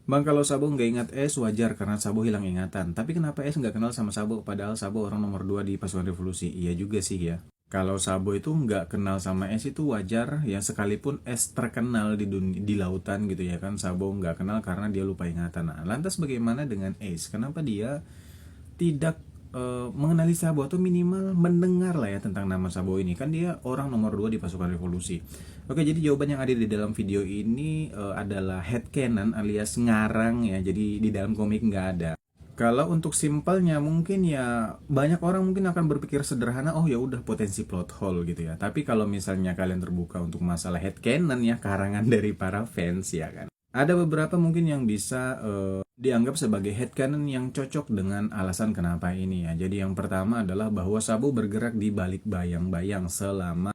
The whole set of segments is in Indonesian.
Bang, kalau Sabo nggak ingat S wajar karena Sabo hilang ingatan. Tapi kenapa S nggak kenal sama Sabo padahal Sabo orang nomor 2 di pasukan revolusi? Iya juga sih ya. Kalau Sabo itu nggak kenal sama S itu wajar ya, sekalipun S terkenal di lautan gitu ya kan, Sabo nggak kenal karena dia lupa ingatan. Nah, lantas bagaimana dengan S? Kenapa dia tidak mengenali Sabo atau minimal mendengar lah ya tentang nama Sabo ini? Kan dia orang nomor 2 di pasukan revolusi. Oke, jadi jawaban yang ada di dalam video ini adalah headcanon alias ngarang ya. Jadi di dalam komik nggak ada. Kalau untuk simpelnya mungkin ya banyak orang mungkin akan berpikir sederhana, oh ya udah potensi plot hole gitu ya. Tapi kalau misalnya kalian terbuka untuk masalah headcanon ya, karangan dari para fans ya kan, ada beberapa mungkin yang bisa dianggap sebagai headcanon yang cocok dengan alasan kenapa ini ya. Jadi yang pertama adalah bahwa Sabo bergerak di balik bayang-bayang selama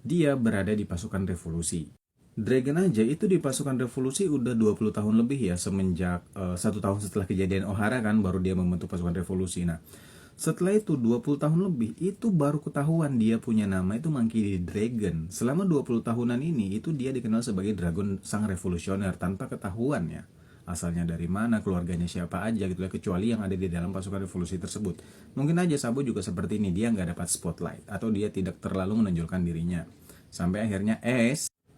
dia berada di pasukan revolusi. Dragon aja itu di pasukan revolusi udah 20 tahun lebih ya, semenjak 1 tahun setelah kejadian Ohara kan baru dia membentuk pasukan revolusi. Nah, setelah itu 20 tahun lebih itu baru ketahuan dia punya nama itu Monkey D. Dragon. Selama 20 tahunan ini itu dia dikenal sebagai Dragon sang revolusioner tanpa ketahuan ya. Asalnya dari mana, keluarganya siapa aja gitu ya, kecuali yang ada di dalam pasukan revolusi tersebut. Mungkin aja Sabo juga seperti ini, dia nggak dapat spotlight atau dia tidak terlalu menonjolkan dirinya. Sampai akhirnya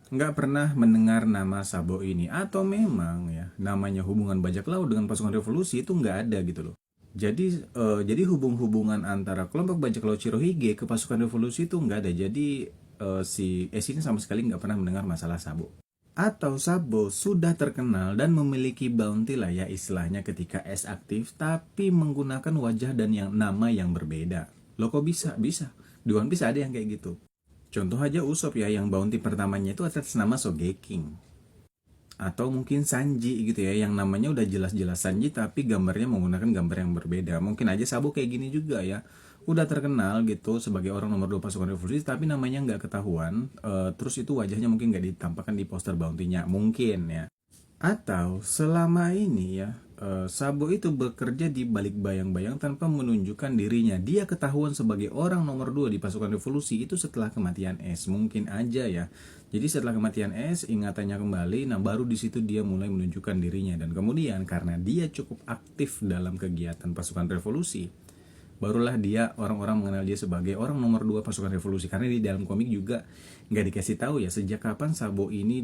nggak pernah mendengar nama Sabo ini, atau memang ya namanya hubungan bajak laut dengan pasukan revolusi itu nggak ada gitu loh. Jadi hubungan antara kelompok bajak laut Shirohige ke pasukan revolusi itu nggak ada. Jadi si S ini sama sekali nggak pernah mendengar masalah Sabo. Atau Sabo sudah terkenal dan memiliki bounty lah ya istilahnya ketika S aktif, tapi menggunakan wajah dan nama yang berbeda. Loh kok bisa? Bisa. Di One Piece ada yang kayak gitu. Contoh aja Usopp ya, yang bounty pertamanya itu atas nama Sogeking. Atau mungkin Sanji gitu ya, yang namanya udah jelas-jelas Sanji tapi gambarnya menggunakan gambar yang berbeda. Mungkin aja Sabo kayak gini juga ya, udah terkenal gitu sebagai orang nomor 2 pasukan revolusi tapi namanya nggak ketahuan. Terus itu wajahnya mungkin nggak ditampakkan di poster bounty-nya, mungkin ya. Atau selama ini ya, Sabo itu bekerja di balik bayang-bayang tanpa menunjukkan dirinya. Dia ketahuan sebagai orang nomor 2 di pasukan revolusi itu setelah kematian S. Mungkin aja ya. Jadi setelah kematian S, ingatannya kembali, nah baru di situ dia mulai menunjukkan dirinya. Dan kemudian karena dia cukup aktif dalam kegiatan pasukan revolusi, barulah dia orang-orang mengenal dia sebagai orang nomor 2 pasukan revolusi. Karena di dalam komik juga nggak dikasih tahu ya sejak kapan Sabo ini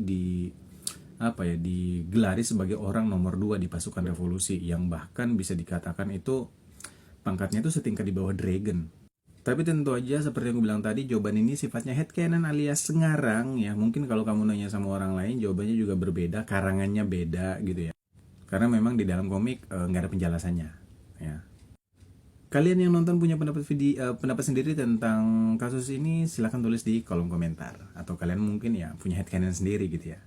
digelari sebagai orang nomor 2 di pasukan revolusi, yang bahkan bisa dikatakan itu pangkatnya itu setingkat di bawah Dragon. Tapi tentu aja seperti yang gue bilang tadi, jawaban ini sifatnya headcanon alias sengarang ya. Mungkin kalau kamu nanya sama orang lain jawabannya juga berbeda, karangannya beda gitu ya. Karena memang di dalam komik nggak ada penjelasannya ya. Kalian yang nonton punya pendapat sendiri tentang kasus ini, silahkan tulis di kolom komentar. Atau kalian mungkin ya punya headcanon sendiri gitu ya.